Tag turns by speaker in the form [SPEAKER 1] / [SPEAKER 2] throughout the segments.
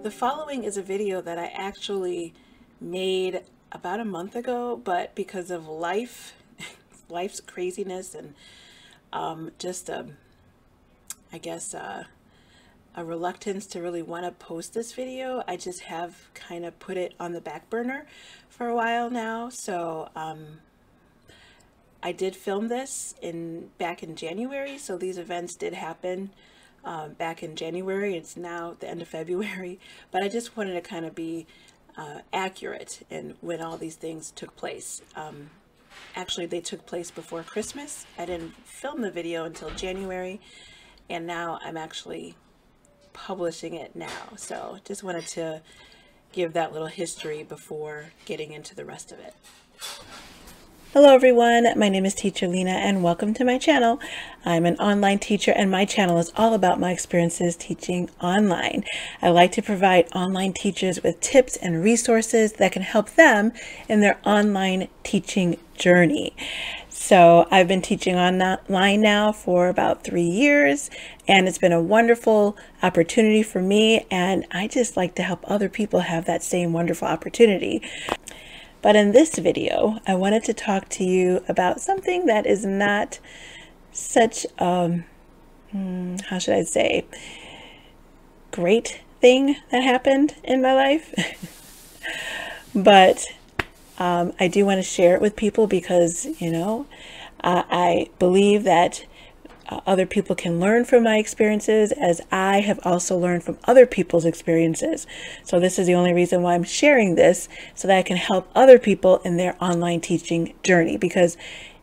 [SPEAKER 1] The following is a video that I actually made about a month ago, but because of life's craziness and I guess a reluctance to really want to post this video, I just have kind of put it on the back burner for a while now. So I did film this back in January, so these events did happen back in January. It's now the end of February, but I just wanted to kind of be accurate in when all these things took place. Actually, they took place before Christmas. I didn't film the video until January, and now I'm actually publishing it now. So just wanted to give that little history before getting into the rest of it. Hello everyone, my name is Teacher Lena and welcome to my channel. I'm an online teacher and my channel is all about my experiences teaching online. I like to provide online teachers with tips and resources that can help them in their online teaching journey. So I've been teaching online now for about 3 years and it's been a wonderful opportunity for me, and I just like to help other people have that same wonderful opportunity. But in this video, I wanted to talk to you about something that is not such how should I say, great thing that happened in my life. But I do want to share it with people because, you know, I believe that other people can learn from my experiences, as I have also learned from other people's experiences. So this is the only reason why I'm sharing this, so that I can help other people in their online teaching journey, because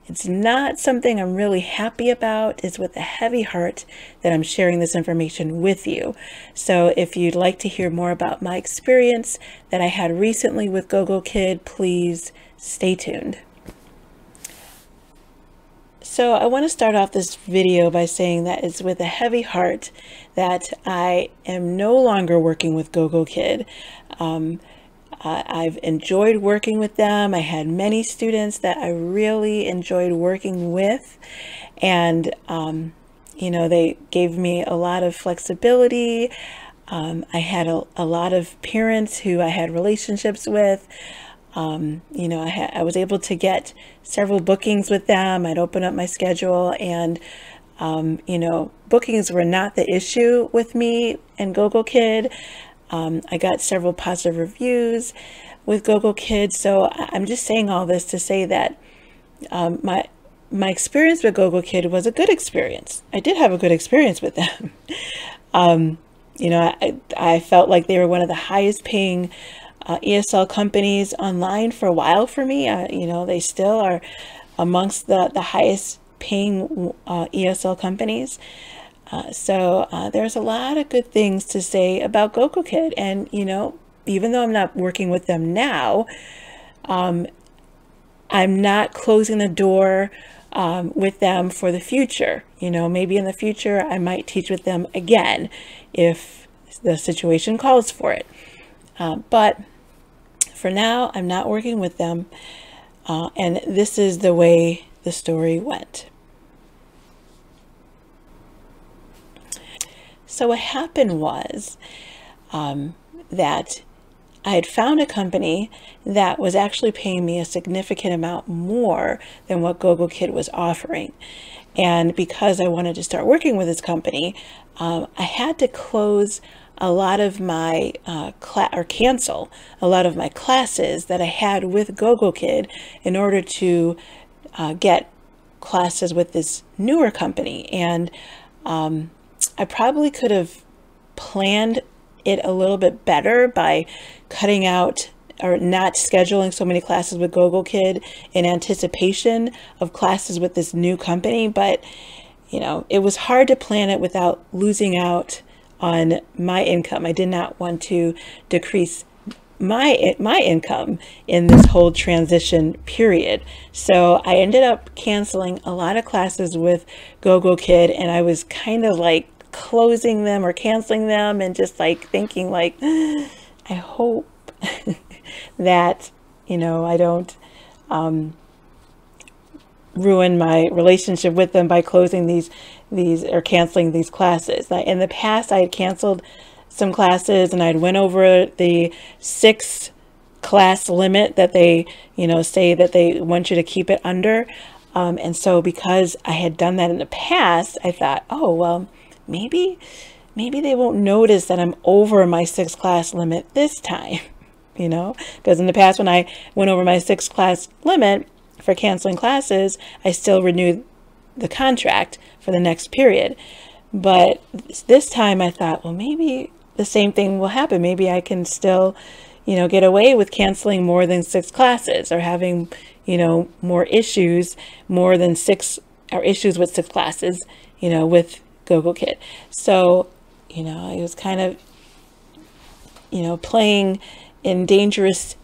[SPEAKER 1] it's not something I'm really happy about. It's with a heavy heart that I'm sharing this information with you. So if you'd like to hear more about my experience that I had recently with GOGOKID, please stay tuned. So I want to start off this video by saying that it's with a heavy heart that I am no longer working with GOGOKID. I've enjoyed working with them. I had many students that I really enjoyed working with, and you know, they gave me a lot of flexibility. I had a lot of parents who I had relationships with. You know, I was able to get several bookings with them. I'd open up my schedule, and you know, bookings were not the issue with me and GOGOKID. I got several positive reviews with GOGOKID. So I'm just saying all this to say that my experience with GOGOKID was a good experience. I did have a good experience with them. You know, I felt like they were one of the highest paying ESL companies online for a while for me. You know, they still are amongst the highest paying ESL companies. So there's a lot of good things to say about GOGOKID. And, you know, even though I'm not working with them now, I'm not closing the door with them for the future. You know, maybe in the future I might teach with them again if the situation calls for it. But for now, I'm not working with them, and this is the way the story went. So what happened was that I had found a company that was actually paying me a significant amount more than what GOGOKID was offering. And because I wanted to start working with this company, I had to close a lot of my cancel a lot of my classes that I had with GOGOKID in order to get classes with this newer company. And I probably could have planned it a little bit better by cutting out or not scheduling so many classes with GOGOKID in anticipation of classes with this new company. But you know, it was hard to plan it without losing out on my income. I did not want to decrease my income in this whole transition period. So I ended up canceling a lot of classes with GOGOKID, and I was kind of like closing them or canceling them and just like thinking like, I hope that, you know, I don't ruin my relationship with them by closing these or canceling these classes. In the past, I had canceled some classes, and I'd went over the 6 class limit that they, you know, say that they want you to keep it under. And so because I had done that in the past, I thought, oh, well, maybe they won't notice that I'm over my 6 class limit this time, you know, because in the past when I went over my 6 class limit for canceling classes, I still renewed the contract for the next period. But this time I thought, well, maybe the same thing will happen. Maybe I can still, you know, get away with canceling more than 6 classes, or having, you know, more issues, more than 6, or issues with 6 classes, you know, with GOGOKID. So, you know, I was kind of, you know, playing in a dangerous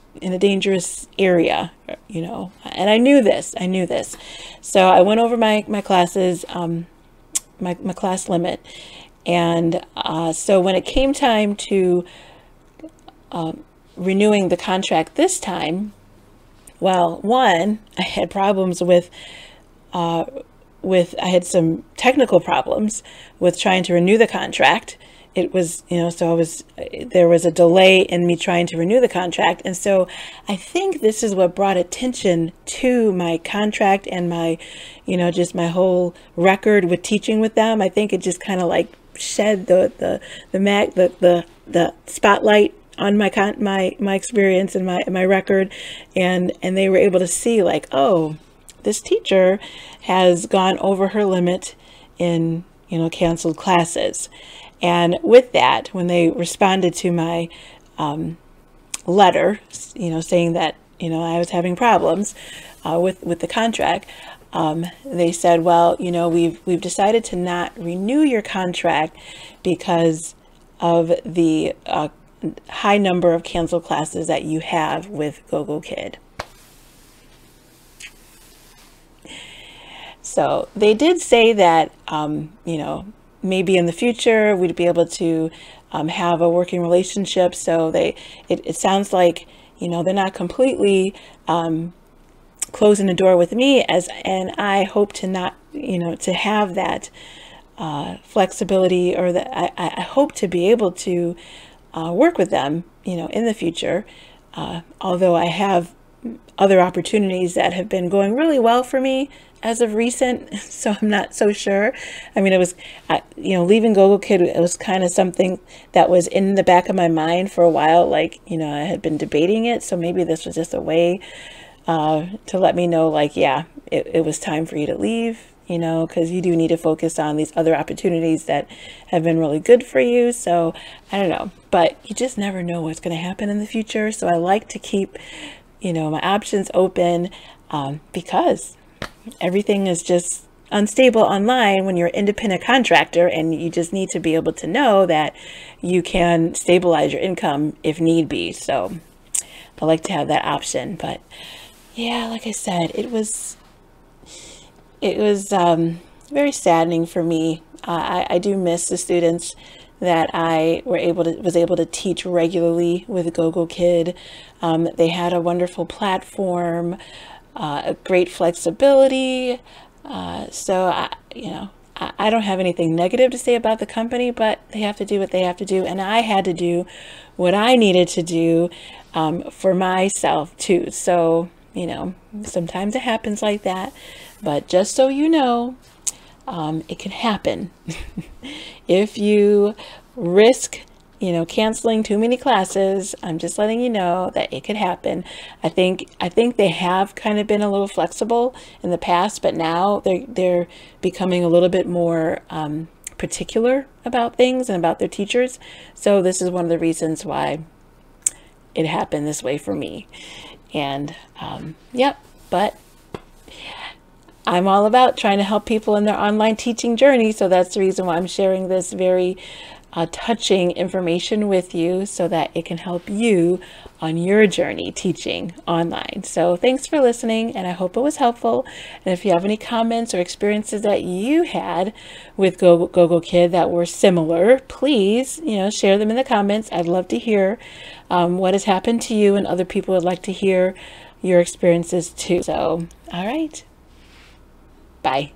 [SPEAKER 1] area, you know, and I knew this. So I went over my classes, my class limit. And so when it came time to renewing the contract this time, well, one, I had problems with I had some technical problems with trying to renew the contract. It was, you know, so there was a delay in me trying to renew the contract. And so I think this is what brought attention to my contract and my, you know, just my whole record with teaching with them. I think it just kind of like shed the spotlight on my experience and my record, and they were able to see, like, oh, this teacher has gone over her limit in, you know, canceled classes. And with that, when they responded to my letter, you know, saying that, you know, I was having problems with the contract, they said, well, you know, we've decided to not renew your contract because of the high number of canceled classes that you have with GOGOKID. So they did say that, you know, maybe in the future we'd be able to have a working relationship. So it sounds like, you know, they're not completely closing the door with me, and I hope to not, you know, to have that flexibility, or that I hope to be able to work with them, you know, in the future. Although I have other opportunities that have been going really well for me as of recent, so I'm not so sure. I mean, it was, you know, leaving GOGOKID, it was kind of something that was in the back of my mind for a while. Like, you know, I had been debating it, so maybe this was just a way to let me know, like, yeah, it was time for you to leave, you know, because you do need to focus on these other opportunities that have been really good for you. So I don't know, but you just never know what's going to happen in the future. So I like to keep, you know, my options open, because everything is just unstable online when you're an independent contractor, and you just need to be able to know that you can stabilize your income if need be. So I like to have that option. But yeah, like I said, it was very saddening for me. I do miss the students that I was able to teach regularly with GOGOKID. They had a wonderful platform, a great flexibility. So you know, I don't have anything negative to say about the company, but they have to do what they have to do, and I had to do what I needed to do for myself too. So, you know, sometimes it happens like that, but just so you know, it can happen. If you risk, you know, canceling too many classes, I'm just letting you know that it could happen. I think they have kind of been a little flexible in the past, but now they're becoming a little bit more particular about things and about their teachers. So this is one of the reasons why it happened this way for me. And yep, but I'm all about trying to help people in their online teaching journey. So that's the reason why I'm sharing this very touching information with you, so that it can help you on your journey teaching online. So thanks for listening, and I hope it was helpful. And if you have any comments or experiences that you had with GOGOKID that were similar, please, you know, share them in the comments. I'd love to hear what has happened to you, and other people would like to hear your experiences too. So, all right. Bye.